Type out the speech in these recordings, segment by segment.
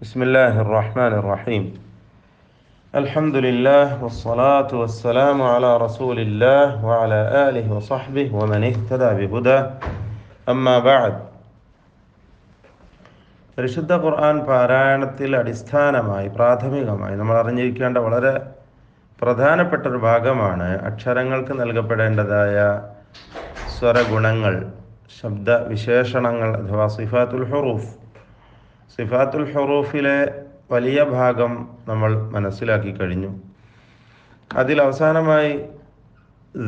بسم الله الرحمن الرحيم الحمد لله والصلاة والسلام على رسول الله وعلى آله وصحبه ومن اهتدى بهداه أما بعد പരിശുദ്ധ ഖുർആൻ പാരായണത്തിൽ അടിസ്ഥാനമായി പ്രാഥമികമായി നമ്മൾ അറിഞ്ഞിരിക്കേണ്ട വളരെ പ്രധാനപ്പെട്ട ഒരു ഭാഗമാണ് അക്ഷരങ്ങൾക്ക് നൽകപ്പെടേണ്ടതായ സ്വരഗുണങ്ങൾ, ശബ്ദ വിശേഷണങ്ങൾ അഥവാ സിഫാത്തുൽ ഹുറൂഫ്. സിഫാത്തുൽ ഹുറൂഫിലെ വലിയ ഭാഗം നമ്മൾ മനസ്സിലാക്കി കഴിഞ്ഞു. അതിൽ അവസാനമായി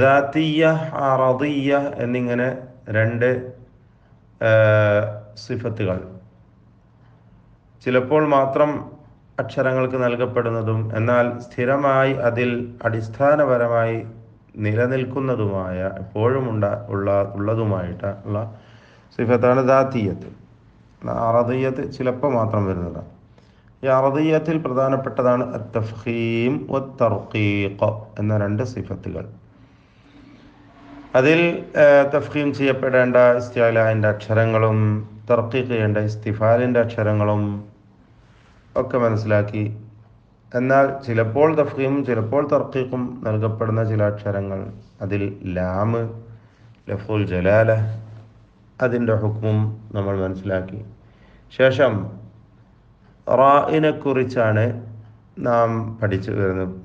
ദാത്തിയ്യ, അറദിയ്യ എന്നിങ്ങനെ രണ്ട് സിഫത്തുകൾ, ചിലപ്പോൾ മാത്രം അക്ഷരങ്ങൾക്ക് നൽകപ്പെടുന്നതും എന്നാൽ സ്ഥിരമായി അതിൽ അടിസ്ഥാനപരമായി നിലനിൽക്കുന്നതുമായ എപ്പോഴും ഉള്ളതുമായിട്ടുള്ള സിഫത്താണ് ദാത്തിയ്യത്ത്. അറദിയ്യത്ത് ചിലപ്പോൾ മാത്രം വരുന്നതാണ്. ഈ അറദിയ്യത്തിൽ പ്രധാനപ്പെട്ടതാണ് അത്തഫ്ഖീം വത്തർഖീഖ് എന്ന രണ്ട് സിഫത്തുകൾ. അതിൽ തഫ്ഖീം ചെയ്യപ്പെടേണ്ട ഇസ്തിഅലാഇൻ്റെ അക്ഷരങ്ങളും തർഖീഖ് ചെയ്യേണ്ട ഇസ്തിഫാലിൻ്റെ അക്ഷരങ്ങളും ഒക്കെ മനസ്സിലാക്കി. എന്നാൽ ചിലപ്പോൾ തഫ്ഖീമും ചിലപ്പോൾ തർഖീഖും നൽകപ്പെടുന്ന ചില അക്ഷരങ്ങൾ, അതിൽ ലാമ്, ലഫ്ദുൽ ജലാല, അതിൻ്റെ ഹുക്മും നമ്മൾ മനസ്സിലാക്കി. ശേഷം റാഇനെ കുറിച്ചാണ് നാം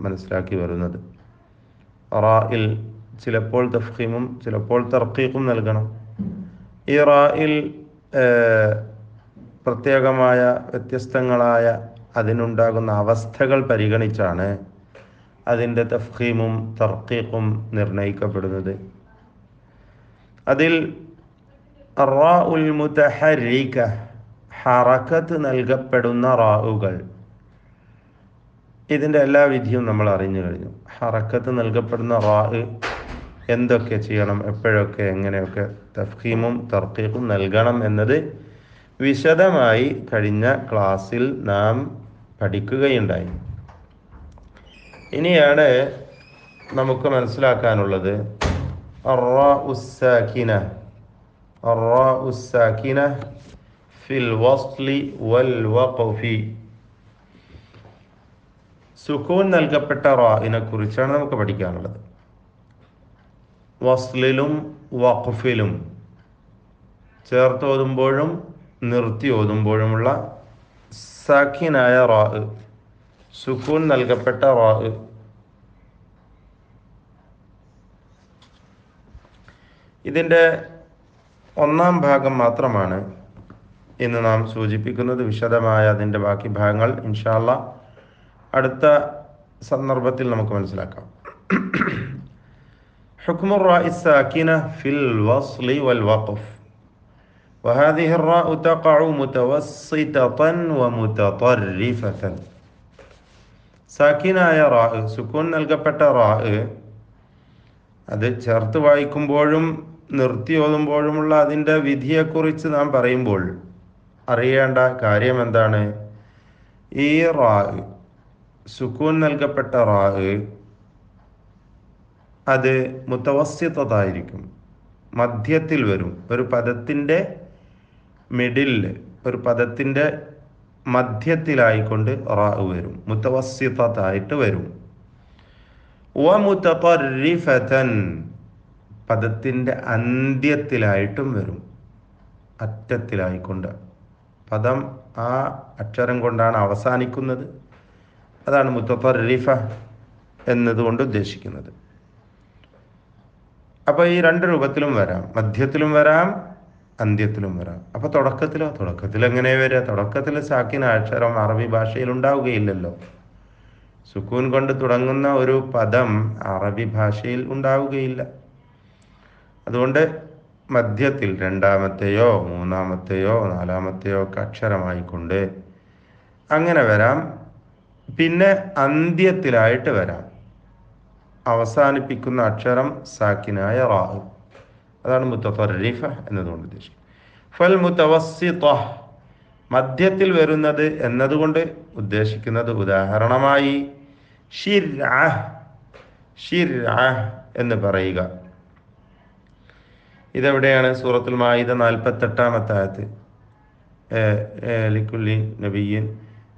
മനസ്സിലാക്കി വരുന്നത്. റായിൽ ചിലപ്പോൾ തഫ്ഖീമും ചിലപ്പോൾ തർഖീഖും നൽകണം. ഈ റായിൽ പ്രത്യേകമായ വ്യത്യസ്തങ്ങളായ അതിനുണ്ടാകുന്ന അവസ്ഥകൾ പരിഗണിച്ചാണ് അതിൻ്റെ തഫ്ഖീമും തർഖീഖും നിർണയിക്കപ്പെടുന്നത്. അതിൽ റാഉൽ മുതഹർരിക, ഹറക്കത്ത് നൽകപ്പെടുന്ന റാഉകൾ, ഇതിൻ്റെ എല്ലാ വിധിയും നമ്മൾ അറിഞ്ഞു കഴിഞ്ഞു. ഹറക്കത്ത് നൽകപ്പെടുന്ന റാഅ് എന്തൊക്കെ ചെയ്യണം, എപ്പോഴൊക്കെ, എങ്ങനെയൊക്കെ തഫ്ഖീമും തർഖീഖും നൽകണം എന്നത് വിശദമായി കഴിഞ്ഞ ക്ലാസ്സിൽ നാം പഠിക്കുകയുണ്ടായി. ഇനിയാണ് നമുക്ക് മനസ്സിലാക്കാനുള്ളത് അർറാഉസ്സാകിന ഫിൽ വസ്ലി വൽ വഖഫി. സുക്കൂൻ നൽകപ്പെട്ട റാഇനെ കുറിച്ചാണ് നമുക്ക് പഠിക്കാനുള്ളത്. വസ്ലിലും വഖഫിലും ചേർത്ത് ഓതുമ്പോഴും നിർത്തി ഓതുമ്പോഴുമുള്ള സാക്കിനായ റാഅ്, സുക്കൂൻ നൽകപ്പെട്ട റാഅ്, ഇതിൻ്റെ ഒന്നാം ഭാഗം മാത്രമാണ് ഇന്ന് നാം സൂചിപ്പിക്കുന്നത്. വിശദമായ അതിൻ്റെ ബാക്കി ഭാഗങ്ങൾ ഇൻഷാ അല്ലാഹ് അടുത്ത സന്ദർഭത്തിൽ നമുക്ക് മനസ്സിലാക്കാം. ഹുക്മുർ റാഇ സാകിന ഫിൽ വസ്ലി വൽ വഖഫ്. وهذه الراء تقع متوسطة ومتطرفة. സാക്കിനായ റാഅ്, സുക്കൂൻ നൽകപ്പെട്ട റാഅ്, അത് ചേർത്ത് വായിക്കുമ്പോഴും നിർത്തി ഓതുമ്പോഴുമുള്ള അതിൻ്റെ വിധിയെക്കുറിച്ച് നാം പറയുമ്പോൾ അറിയേണ്ട കാര്യം എന്താണ്? ഈ റാഅ്, സുക്കൂൻ നൽകപ്പെട്ട റാഅ്, അത് മുതവസ്സിത്തതായിരിക്കും, മധ്യത്തിൽ വരും. ഒരു പദത്തിൻ്റെ മിഡിലിൽ, ഒരു പദത്തിൻ്റെ മധ്യത്തിലായിക്കൊണ്ട് റാഅ് വരും, മുതവസ്സിത്തതായിട്ട് വരും. വമുതതർരിഫതൻ, പദത്തിൻ്റെ അന്ത്യത്തിലായിട്ടും വരും, അറ്റത്തിലായിക്കൊണ്ട്. പദം ആ അക്ഷരം കൊണ്ടാണ് അവസാനിക്കുന്നത്. അതാണ് മുതതർരിഫ എന്നതുകൊണ്ട് ഉദ്ദേശിക്കുന്നത്. അപ്പോൾ ഈ രണ്ട് രൂപത്തിലും വരാം, മധ്യത്തിലും വരാം, അന്ത്യത്തിലും വരാം. അപ്പോൾ തുടക്കത്തിൽ എങ്ങനെ വരിക? തുടക്കത്തിൽ സാക്കിന അക്ഷരം അറബി ഭാഷയിൽ ഉണ്ടാവുകയില്ലല്ലോ. സുക്കൂൻ കൊണ്ട് തുടങ്ങുന്ന ഒരു പദം അറബി ഭാഷയിൽ ഉണ്ടാവുകയില്ല. അതുകൊണ്ട് മധ്യത്തിൽ രണ്ടാമത്തെയോ മൂന്നാമത്തെയോ നാലാമത്തെയോ ഒക്കെ അക്ഷരമായിക്കൊണ്ട് അങ്ങനെ വരാം. പിന്നെ അന്ത്യത്തിലായിട്ട് വരാം, അവസാനിപ്പിക്കുന്ന അക്ഷരം സാക്കിനായ റാഅ്. അതാണ് മുതതർരിഫ എന്നതുകൊണ്ട് ഉദ്ദേശിക്കുന്നത്. ഫൽ മുതവസ്സിത, മധ്യത്തിൽ വരുന്നത് എന്നതുകൊണ്ട് ഉദ്ദേശിക്കുന്നത് ഉദാഹരണമായി ശിർഅഹ് എന്ന് പറയുക. ഇതെവിടെയാണ്? സൂറത്തുൽ മാഇദ 48-ാമത്തെ ആയത്ത്. ലിക്കുല്ലി നബിയ്യിൻ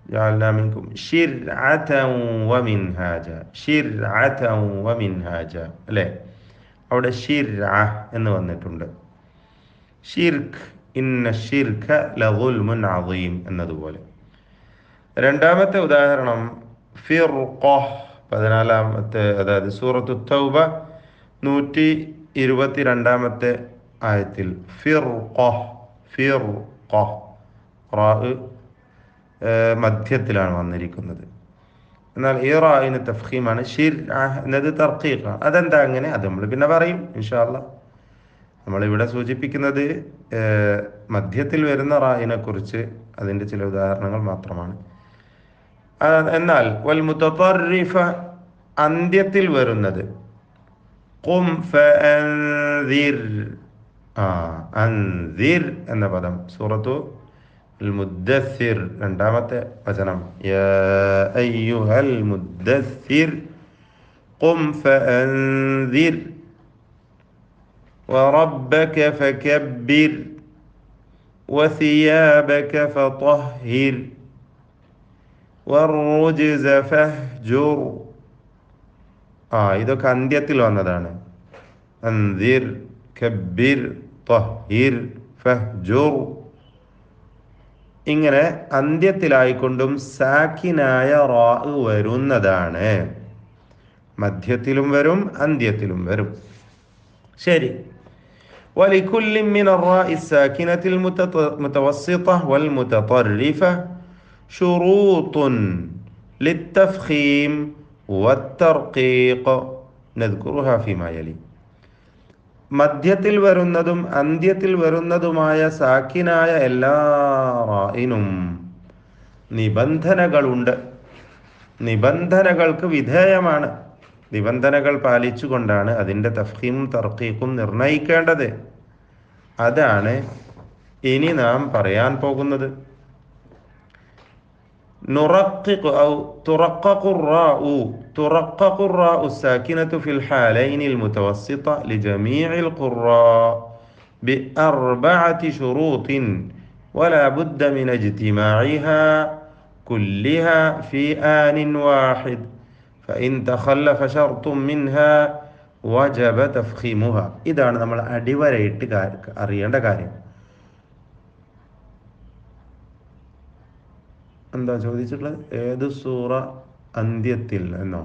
ജഅൽനാ മിൻകും ശിർഅതൻ വമിൻഹാജ, ശിർഅതൻ വമിൻഹാജ അല്ലേ? അവിടെ ഷിർഅ എന്ന് വന്നിട്ടുണ്ട്. ഷിർക്ക്, ഇന്ന ഷിർക ലദുൽമുൻ അദീം എന്നതുപോലെ. രണ്ടാമത്തെ ഉദാഹരണം ഫിർഖ, 14-ാമത്തെ, അതായത് സൂറത്തു തൗബ 122-ാമത്തെ ആയത്തിൽ ഫിർഖ, ഫിർഖ റാ മധ്യത്തിലാണ് വന്നിരിക്കുന്നത്. എന്നാൽ ഈ റായിന് തഫ്ഖീമാണ്. ഷിർഅ എന്നത് തർഖീഖാണ്. അതെന്താ അങ്ങനെ? അത് നമ്മൾ പിന്നെ പറയും ഇൻഷാ അല്ലാഹ്. നമ്മളിവിടെ സൂചിപ്പിക്കുന്നത് മധ്യത്തിൽ വരുന്ന റായിനെ കുറിച്ച്, അതിൻ്റെ ചില ഉദാഹരണങ്ങൾ മാത്രമാണ്. എന്നാൽ വൽ മുതതർരിഫ, അന്ത്യത്തിൽ വരുന്നത്, ഖും ഫഅൻദിർ, അൻദിർ എന്ന പദം സൂറത്തു അൽ മുദ്ദസ്സിർ 2-ാമത്തെ വചനം, യാ അയ്യുഹൽ മുദ്ദസ്സിർ ഖും ഫഅൻദിർ വറബ്ബക ഫകബ്ബിർ വസിയാബക ഫതഹ്ഹിർ വറുജ്സ ഫഹ്ജുർ. ഇതൊക്കെ അന്ത്യത്തിൽ വന്നതാണ്. അൻദിർ, കബ്ബിർ, തഹ്ഹിർ, ഫഹ്ജുർ. ഇങ്ങനെ അന്ത്യത്തിലായിക്കൊണ്ടും സാക്കിനായ റാ വരുന്നതാണ്. മധ്യത്തിലും വരും, അന്ത്യത്തിലും വരും. ശരി. വലികുല്ലി മിനർ റാഇ സാക്കിനത്തിൽ മുതവസ്സിത വൽ മുതതർരിഫ ശുറൂത്തുൻ ലിത്തഫ്ഖീം വത്തർഖീഖ് നദ്കുറുഹാ ഫീമാ യലി. മധ്യത്തിൽ വരുന്നതും അന്ത്യത്തിൽ വരുന്നതുമായ സാക്കിനായ എല്ലാ റായിനും നിബന്ധനകളുണ്ട്, നിബന്ധനകൾക്ക് വിധേയമാണ്. നിബന്ധനകൾ പാലിച്ചുകൊണ്ടാണ് അതിൻ്റെ തഫ്ഖീമും തർഖീഖും നിർണയിക്കേണ്ടത്. അതാണ് ഇനി നാം പറയാൻ പോകുന്നത്. نرقق أو ترقق الراء، ترقق الراء الساكنة في الحالين المتوسطة لجميع القراء ب4 شروط ولا بد من اجتماعها كلها في آن واحد فإن تخلف شرط منها وجب تفخيمها. ഇതാണ് നമ്മൾ അടിവരയിട്ട് അറിയേണ്ട കാര്യം. എന്താ ചോദിച്ചിട്ടുള്ളത്? ഏത് സൂറ അന്ത്യത്തിൽ എന്നോ?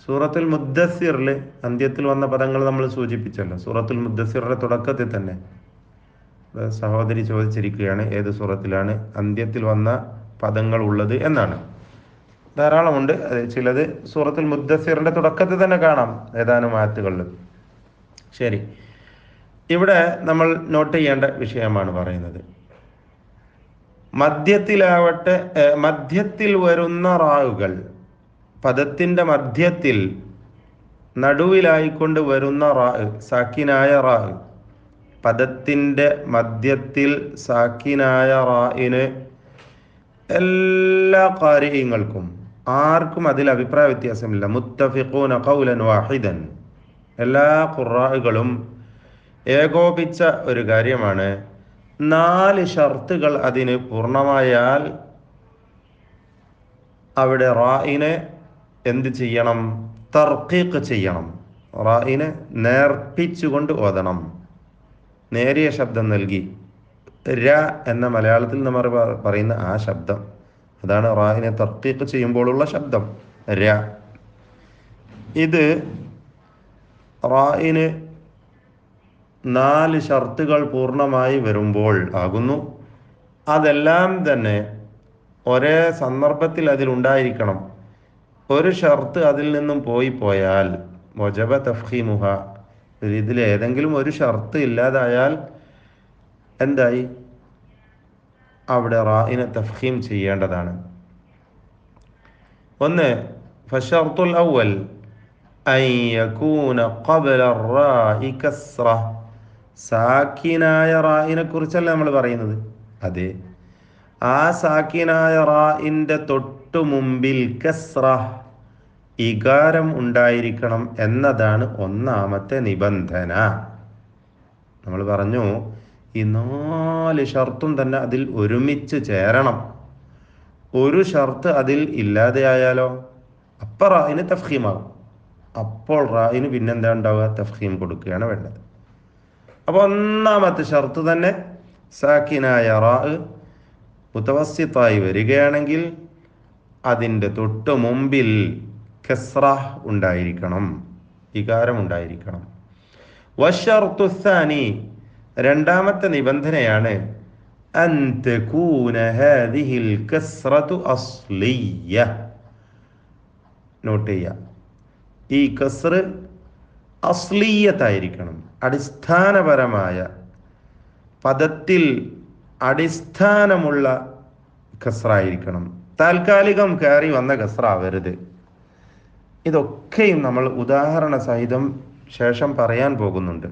സൂറത്തുൽ മുദ്ദസ്സിറിൽ അന്ത്യത്തിൽ വന്ന പദങ്ങൾ നമ്മൾ സൂചിപ്പിച്ചല്ലോ. സൂറത്തുൽ മുദ്ദസ്സിറിന്റെ തുടക്കത്തിൽ തന്നെ സഹോദരി ചോദിച്ചിരിക്കുകയാണ് ഏത് സൂറത്തിലാണ് അന്ത്യത്തിൽ വന്ന പദങ്ങൾ ഉള്ളത് എന്നാണ്. ധാരാളമുണ്ട്. ചിലത് സൂറത്തുൽ മുദ്ദസ്സിറിന്റെ തുടക്കത്തിൽ തന്നെ കാണാം, ഏതാനും ആയത്തുകളിൽ. ശരി, ഇവിടെ നമ്മൾ നോട്ട് ചെയ്യേണ്ട വിഷയമാണ് പറയുന്നത്. മധ്യത്തിലാവട്ടെ, മധ്യത്തിൽ വരുന്ന റാവുകൾ, പദത്തിൻ്റെ മധ്യത്തിൽ നടുവിലായിക്കൊണ്ട് വരുന്ന റാ, സാക്കിനായ റാ, പദത്തിൻ്റെ മധ്യത്തിൽ സാക്കിനായ റായിന് എല്ലാ ഖാരിഇങ്ങൾക്കും ആർക്കും അതിൽ അഭിപ്രായ വ്യത്യാസമില്ല. മുത്തഫിഖൂന ഖൗലൻ വാഹിദൻ, എല്ലാ ഖുറാകളും ഏകോപിച്ച ഒരു കാര്യമാണ്. 4 ഷർത്തുകൾ അതിന് പൂർണ്ണമായാൽ അവിടെ റായിനെ എന്ത് ചെയ്യണം? തർഖീഖ് ചെയ്യണം. റായിനെ നേർപ്പിച്ചുകൊണ്ട് ഓതണം, നേരിയ ശബ്ദം നൽകി. ര എന്ന മലയാളത്തിൽ നമ്മൾ പറയുന്ന ആ ശബ്ദം, അതാണ് റായിനെ തർഖീഖ് ചെയ്യുമ്പോഴുള്ള ശബ്ദം, ര. ഇത് റായിന് 4 ഷർത്തുകൾ പൂർണ്ണമായി വരുമ്പോൾ ആകുന്നു. അതെല്ലാം തന്നെ ഒരേ സന്ദർഭത്തിൽ അതിലുണ്ടായിരിക്കണം. ഒരു ഷർത്ത് അതിൽ നിന്നും പോയാൽ വജബ തഫ്ഖീമുഹ, ഇതിൽ ഏതെങ്കിലും ഒരു ഷർത്ത് ഇല്ലാതായാൽ എന്തായി? അവിടെ റായിനെ തഫ്ഖീം ചെയ്യേണ്ടതാണ്. ഒന്ന്, ഫശർത്തുൽ അവൽ അൻ യകൂന ഖബ്ല റാഇ കസ്റ. സാക്കിനായ റായിനെ കുറിച്ചല്ല നമ്മൾ പറയുന്നത്. അതെ, ആ സാക്കിനായ റായിൻ്റെ തൊട്ടു മുമ്പിൽ കസ്റ, ഇകാരം ഉണ്ടായിരിക്കണം എന്നതാണ് ഒന്നാമത്തെ നിബന്ധന. നമ്മൾ പറഞ്ഞു ഈ 4 ഷർത്തും തന്നെ അതിൽ ഒരുമിച്ച് ചേരണം. ഒരു ഷർത്ത് അതിൽ ഇല്ലാതെയായാലോ അപ്പം റായിന് തഫ്ഹീമാകും. അപ്പോൾ റായിന് പിന്നെന്താ ഉണ്ടാവുക? തഫ്ഹീം കൊടുക്കുകയാണ് വേണ്ടത്. അപ്പോൾ ഒന്നാമത്തെ ഷർത്ത് തന്നെ സാക്കിനായ റാ മുതവസ്സിത്തായി വരികയാണെങ്കിൽ അതിൻ്റെ തൊട്ട് മുമ്പിൽ കസ്റ ഉണ്ടായിരിക്കണം, ഇകാരം ഉണ്ടായിരിക്കണം. വശർതു സാനി, രണ്ടാമത്തെ നിബന്ധനയാണ് അൻ തകൂന ഹാദിഹിൽ കസ്റതു അസ്ലിയ്യ. നോട്ട് ചെയ്യുക, ഈ കസ്ർ അസ്ലിയത്തായിരിക്കണം, അടിസ്ഥാനപരമായ പദത്തിൽ അടിസ്ഥാനമുള്ള കസ്റായിരിക്കണം. താൽക്കാലികം കയറി വന്ന കസ്റാവരുത്. ഇതൊക്കെയും നമ്മൾ ഉദാഹരണ സഹിതം ശേഷം പറയാൻ പോകുന്നുണ്ട്.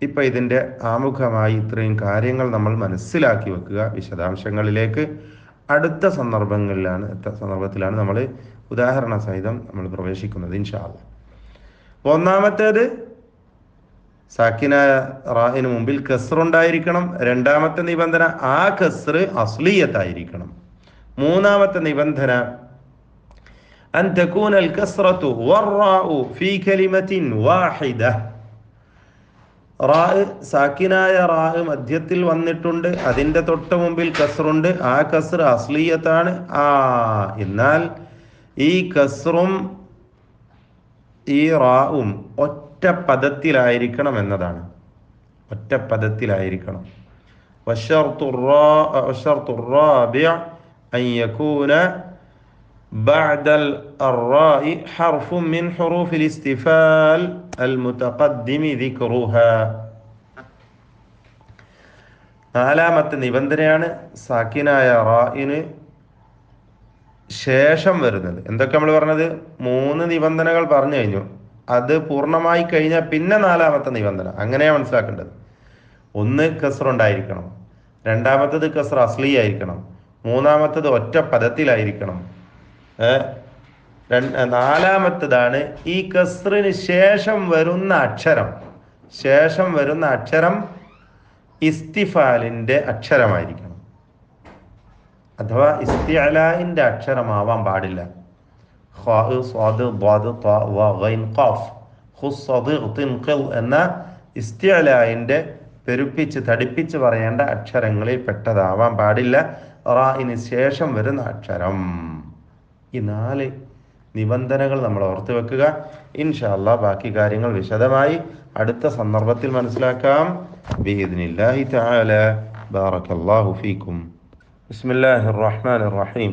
ഇപ്പം ഇതിൻ്റെ ആമുഖമായി ഇത്രയും കാര്യങ്ങൾ നമ്മൾ മനസ്സിലാക്കി വെക്കുക. വിശദാംശങ്ങളിലേക്ക് അടുത്ത സന്ദർഭത്തിലാണ് നമ്മൾ ഉദാഹരണ സഹിതം നമ്മൾ പ്രവേശിക്കുന്നത് ഇൻഷാ അല്ലാഹ്. ഒന്നാമത്തേത് സാക്കിനായ റാഹിന് മുമ്പിൽ കസ്റുണ്ടായിരിക്കണം. രണ്ടാമത്തെ നിബന്ധന ആ കസ്ർ അസ്ലിയത്തായിരിക്കണം. മൂന്നാമത്തെ നിബന്ധന അൻ തകൂന അൽ കസ്റതു വറാഉ ഫീ കലിമത്തിൻ വാഹിദ. റാ, സാക്കിനായ റാ മധ്യത്തിൽ വന്നിട്ടുണ്ട്, അതിൻ്റെ തൊട്ട് മുമ്പിൽ കസ്റുണ്ട്, ആ കസ്ർ അസ്ലിയത്താണ്. എന്നാൽ ഈ കസ്റും ഈ റാവും ഒറ്റ പദത്തിലായിരിക്കണം എന്നതാണ്. ഒറ്റ പദത്തിലായിരിക്കണം. വശർതു റാബിഅ അൻ യകൂന ബഅദൽ അർറാഇ ഹർഫുൻ മിൻ ഹുറൂഫിൽ ഇസ്തിഫാൽ അൽ മുതഖദ്ദിമി ദിക്റുഹാ. നാലാമത്തെ നിബന്ധനയാണ് സാക്കിനായ റാഇന് ശേഷം വരുന്നത്. എന്തൊക്കെ നമ്മൾ പറഞ്ഞത്? 3 നിബന്ധനകൾ പറഞ്ഞു കഴിഞ്ഞു. അത് പൂർണ്ണമായി കഴിഞ്ഞാൽ പിന്നെ നാലാമത്തെ നിബന്ധന. അങ്ങനെയാണ് മനസ്സിലാക്കേണ്ടത്. ഒന്ന് കസ്റുണ്ടായിരിക്കണം, രണ്ടാമത്തത് കസ്ർ അസ്ലി ആയിരിക്കണം, മൂന്നാമത്തത് ഒറ്റ പദത്തിലായിരിക്കണം, നാലാമത്തതാണ് ഈ കസ്റിന് ശേഷം വരുന്ന അക്ഷരം ഇസ്തിഫാലിൻ്റെ അക്ഷരമായിരിക്കണം. അഥവാ ഇസ്തിഅലാഇന്റെ അക്ഷരമാവാൻ പാടില്ല. എന്ന ഇസ്തിഅലാഇന്റെ പെരുപ്പിച്ച് തടിപ്പിച്ച് പറയേണ്ട അക്ഷരങ്ങളിൽ പെട്ടതാവാൻ പാടില്ല റാഇന് ശേഷം വരുന്ന അക്ഷരം. ഈ 4 നിബന്ധനകൾ നമ്മൾ ഓർത്തു വെക്കുക. ഇൻഷാ അല്ലാഹ് ബാക്കി കാര്യങ്ങൾ വിശദമായി അടുത്ത സന്ദർഭത്തിൽ മനസ്സിലാക്കാം. ബിഇദ്നില്ലാഹി തആല. ബാറകല്ലാഹു ഫീക്കും. ബിസ്മില്ലാഹിർ റഹ്മാനിർ റഹീം.